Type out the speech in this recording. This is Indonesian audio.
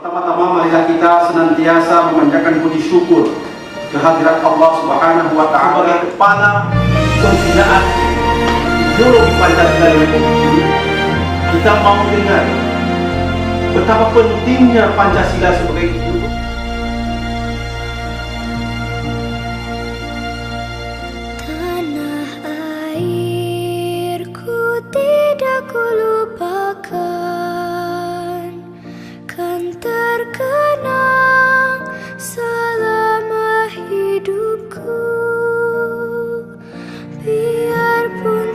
Pertama-tama marilah kita senantiasa memanjatkan puji syukur kehadirat Allah Subhanahu wa Ta'ala sebagai kepala pembinaan ideologi Pancasila di Republik ini. Kita mau dengar betapa pentingnya Pancasila sebagai ideologi. Tanah airku tidak kulupakan, kan terkenang selama hidupku, biarpun